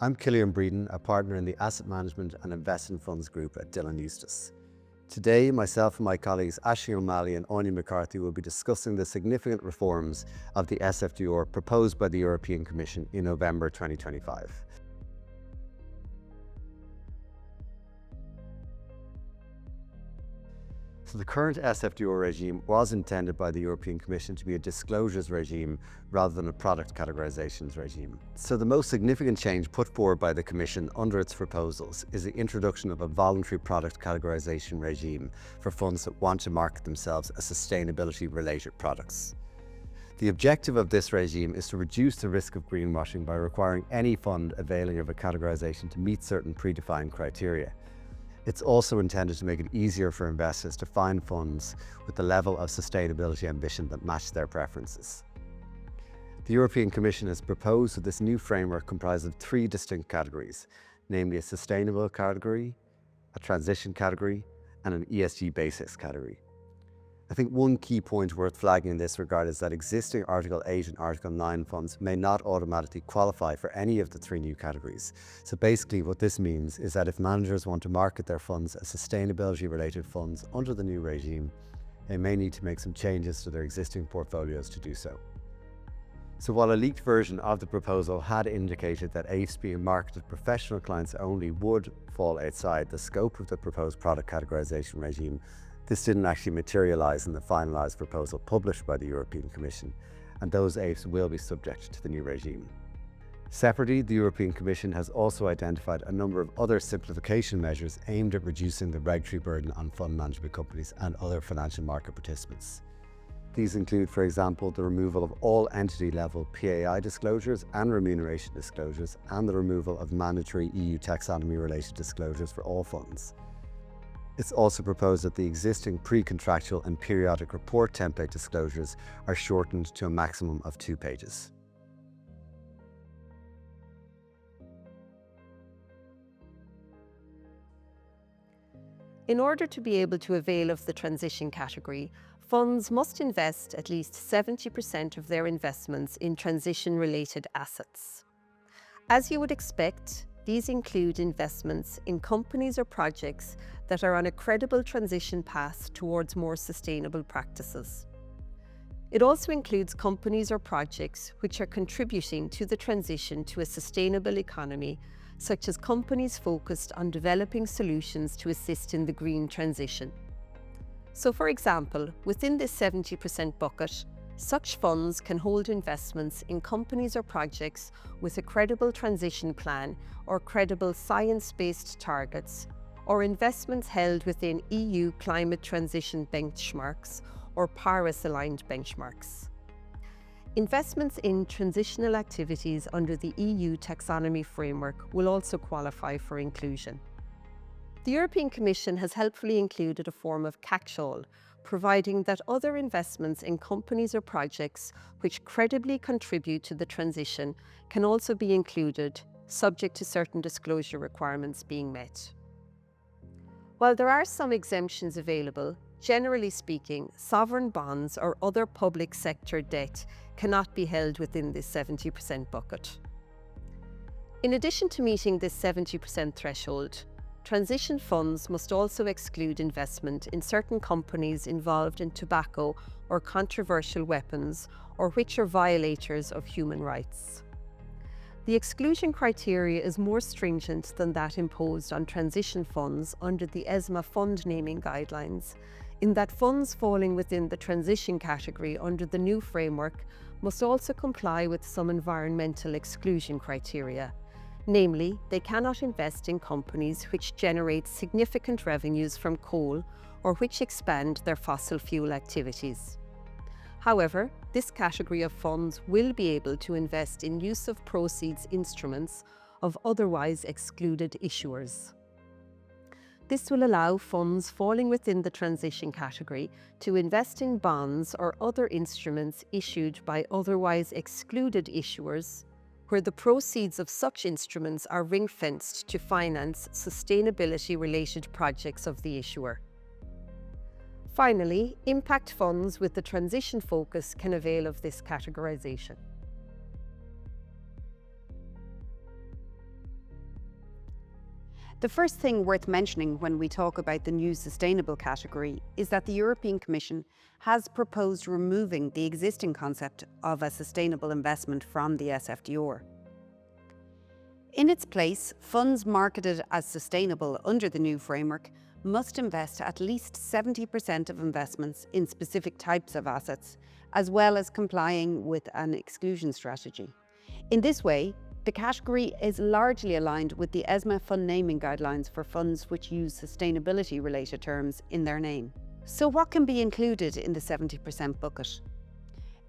I'm Cillian Bredin, a partner in the Asset Management and Investment Funds Group at Dillon Eustace. Today, myself and my colleagues O'Malley and Áine McCarthy will be discussing the significant reforms of the SFDR proposed by the European Commission in November 2025. So the current SFDR regime was intended by the European Commission to be a disclosures regime rather than a product categorisations regime. So the most significant change put forward by the Commission under its proposals is the introduction of a voluntary product categorisation regime for funds that want to market themselves as sustainability-related products. The objective of this regime is to reduce the risk of greenwashing by requiring any fund availing of a categorisation to meet certain predefined criteria. It's also intended to make it easier for investors to find funds with the level of sustainability ambition that match their preferences. The European Commission has proposed that this new framework comprises of three distinct categories, namely a sustainable category, a transition category, and an ESG basics category. I think one key point worth flagging in this regard is that existing Article 8 and Article 9 funds may not automatically qualify for any of the three new categories. So basically what this means is that if managers want to market their funds as sustainability-related funds under the new regime, they may need to make some changes to their existing portfolios to do so. So while a leaked version of the proposal had indicated that AIFs being marketed to professional clients only would fall outside the scope of the proposed product categorisation regime, this didn't actually materialise in the finalised proposal published by the European Commission, and those AIFs will be subject to the new regime. Separately, the European Commission has also identified a number of other simplification measures aimed at reducing the regulatory burden on fund management companies and other financial market participants. These include, for example, the removal of all entity-level PAI disclosures and remuneration disclosures, and the removal of mandatory EU taxonomy-related disclosures for all funds. It's also proposed that the existing pre-contractual and periodic report template disclosures are shortened to a maximum of 2 pages. In order to be able to avail of the transition category, funds must invest at least 70% of their investments in transition-related assets. As you would expect, these include investments in companies or projects that are on a credible transition path towards more sustainable practices. It also includes companies or projects which are contributing to the transition to a sustainable economy, such as companies focused on developing solutions to assist in the green transition. So, for example, within this 70% bucket, such funds can hold investments in companies or projects with a credible transition plan or credible science-based targets, or investments held within EU climate transition benchmarks or Paris-aligned benchmarks. Investments in transitional activities under the EU taxonomy framework will also qualify for inclusion. The European Commission has helpfully included a form of catch-all, providing that other investments in companies or projects which credibly contribute to the transition can also be included, subject to certain disclosure requirements being met. While there are some exemptions available, generally speaking, sovereign bonds or other public sector debt cannot be held within this 70% bucket. In addition to meeting this 70% threshold, transition funds must also exclude investment in certain companies involved in tobacco or controversial weapons, or which are violators of human rights. The exclusion criteria is more stringent than that imposed on transition funds under the ESMA fund naming guidelines, in that funds falling within the transition category under the new framework must also comply with some environmental exclusion criteria. Namely, they cannot invest in companies which generate significant revenues from coal or which expand their fossil fuel activities. However, this category of funds will be able to invest in use of proceeds instruments of otherwise excluded issuers. This will allow funds falling within the transition category to invest in bonds or other instruments issued by otherwise excluded issuers, where the proceeds of such instruments are ring-fenced to finance sustainability-related projects of the issuer. Finally, impact funds with the transition focus can avail of this categorisation. The first thing worth mentioning when we talk about the new sustainable category is that the European Commission has proposed removing the existing concept of a sustainable investment from the SFDR. In its place, funds marketed as sustainable under the new framework must invest at least 70% of investments in specific types of assets, as well as complying with an exclusion strategy. In this way, the category is largely aligned with the ESMA fund naming guidelines for funds which use sustainability-related terms in their name. So what can be included in the 70% bucket?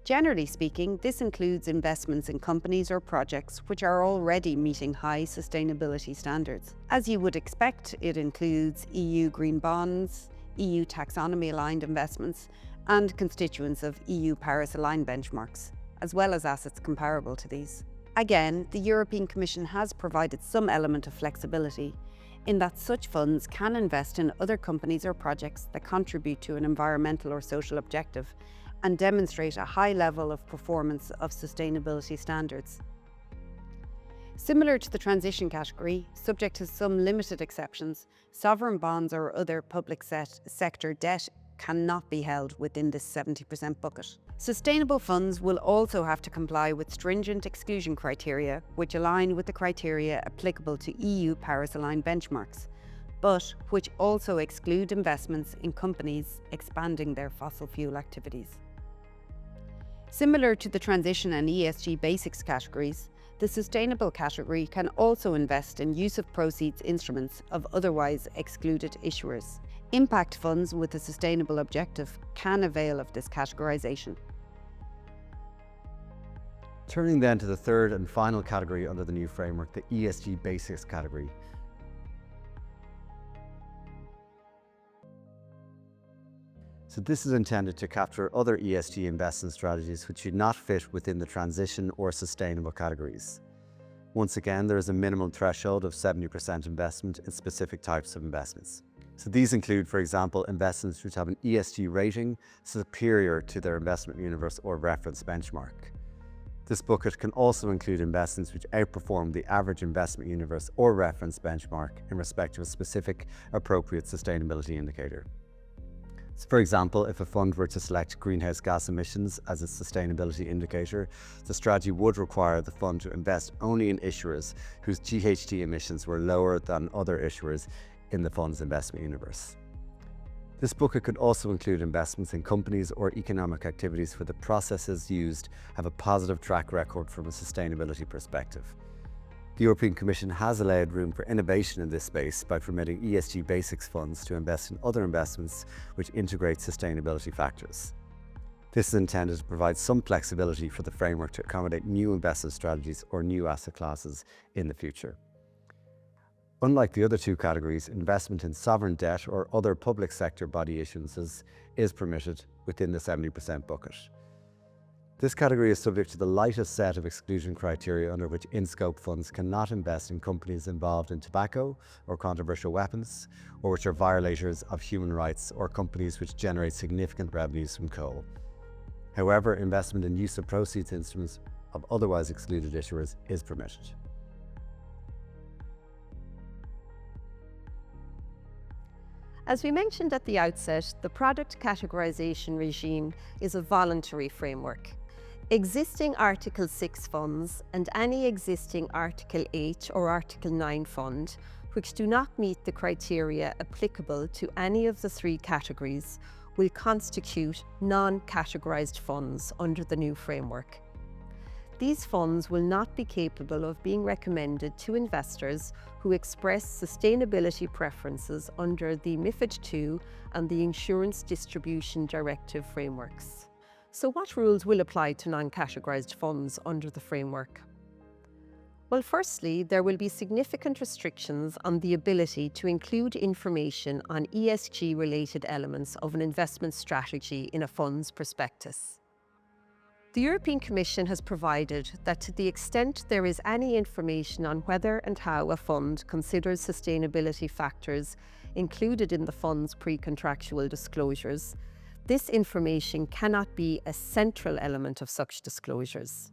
Generally speaking, this includes investments in companies or projects which are already meeting high sustainability standards. As you would expect, it includes EU green bonds, EU taxonomy-aligned investments, and constituents of EU Paris-aligned benchmarks, as well as assets comparable to these. Again, the European Commission has provided some element of flexibility in that such funds can invest in other companies or projects that contribute to an environmental or social objective and demonstrate a high level of performance of sustainability standards. Similar to the transition category, subject to some limited exceptions, sovereign bonds or other public sector debt cannot be held within this 70% bucket. Sustainable funds will also have to comply with stringent exclusion criteria, which align with the criteria applicable to EU Paris-aligned benchmarks, but which also exclude investments in companies expanding their fossil fuel activities. Similar to the transition and ESG basics categories, the sustainable category can also invest in use of proceeds instruments of otherwise excluded issuers. Impact funds with a sustainable objective can avail of this categorisation. Turning then to the third and final category under the new framework, the ESG basics category. So this is intended to capture other ESG investment strategies which do not fit within the transition or sustainable categories. Once again, there is a minimum threshold of 70% investment in specific types of investments. So these include, for example, investments which have an ESG rating superior to their investment universe or reference benchmark. This bucket can also include investments which outperform the average investment universe or reference benchmark in respect of a specific appropriate sustainability indicator. So for example, if a fund were to select greenhouse gas emissions as its sustainability indicator, the strategy would require the fund to invest only in issuers whose GHG emissions were lower than other issuers in the fund's investment universe. This bucket could also include investments in companies or economic activities where the processes used have a positive track record from a sustainability perspective. The European Commission has allowed room for innovation in this space by permitting ESG basics funds to invest in other investments which integrate sustainability factors. This is intended to provide some flexibility for the framework to accommodate new investment strategies or new asset classes in the future. Unlike the other two categories, investment in sovereign debt or other public sector body issuances is permitted within the 70% bucket. This category is subject to the lightest set of exclusion criteria under which in-scope funds cannot invest in companies involved in tobacco or controversial weapons, or which are violators of human rights, or companies which generate significant revenues from coal. However, investment in use of proceeds instruments of otherwise excluded issuers is permitted. As we mentioned at the outset, the product categorisation regime is a voluntary framework. Existing Article 6 funds and any existing Article 8 or Article 9 fund which do not meet the criteria applicable to any of the three categories will constitute non-categorised funds under the new framework. These funds will not be capable of being recommended to investors who express sustainability preferences under the MiFID II and the Insurance Distribution Directive frameworks. So what rules will apply to non-categorised funds under the framework? Well, firstly, there will be significant restrictions on the ability to include information on ESG-related elements of an investment strategy in a fund's prospectus. The European Commission has provided that to the extent there is any information on whether and how a fund considers sustainability factors included in the fund's pre-contractual disclosures, this information cannot be a central element of such disclosures.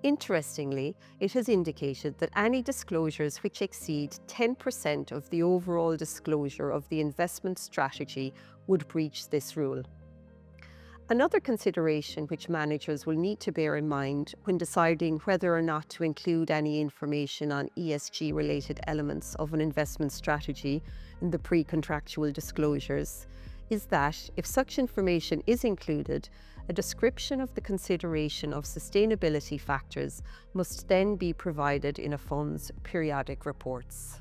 Interestingly, it has indicated that any disclosures which exceed 10% of the overall disclosure of the investment strategy would breach this rule. Another consideration which managers will need to bear in mind when deciding whether or not to include any information on ESG-related elements of an investment strategy in the pre-contractual disclosures is that if such information is included, a description of the consideration of sustainability factors must then be provided in a fund's periodic reports.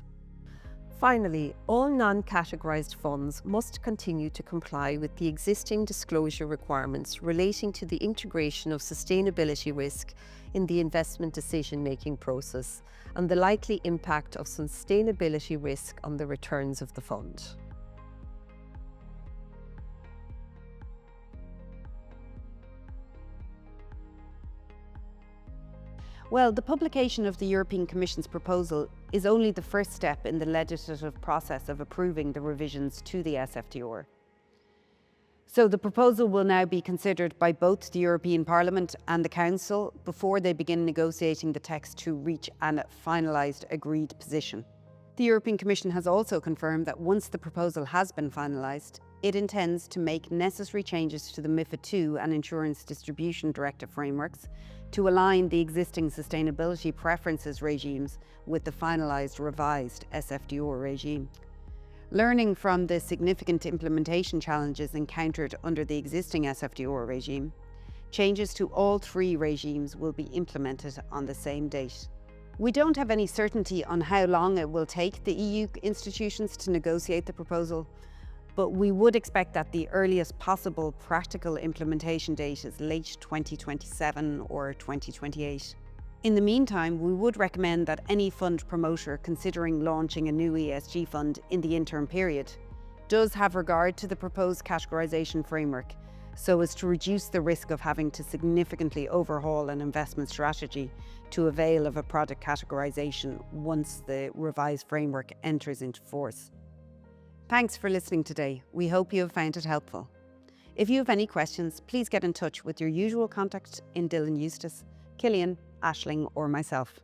Finally, all non-categorised funds must continue to comply with the existing disclosure requirements relating to the integration of sustainability risk in the investment decision-making process and the likely impact of sustainability risk on the returns of the fund. Well, the publication of the European Commission's proposal is only the first step in the legislative process of approving the revisions to the SFDR. So the proposal will now be considered by both the European Parliament and the Council before they begin negotiating the text to reach a finalised agreed position. The European Commission has also confirmed that once the proposal has been finalised, it intends to make necessary changes to the MiFID II and Insurance Distribution Directive frameworks to align the existing sustainability preferences regimes with the finalised revised SFDR regime. Learning from the significant implementation challenges encountered under the existing SFDR regime, changes to all three regimes will be implemented on the same date. We don't have any certainty on how long it will take the EU institutions to negotiate the proposal, but we would expect that the earliest possible practical implementation date is late 2027 or 2028. In the meantime, we would recommend that any fund promoter considering launching a new ESG fund in the interim period does have regard to the proposed categorisation framework so as to reduce the risk of having to significantly overhaul an investment strategy to avail of a product categorisation once the revised framework enters into force. Thanks for listening today. We hope you have found it helpful. If you have any questions, please get in touch with your usual contact in Dylan Eustace, Cillian, Aisling or myself.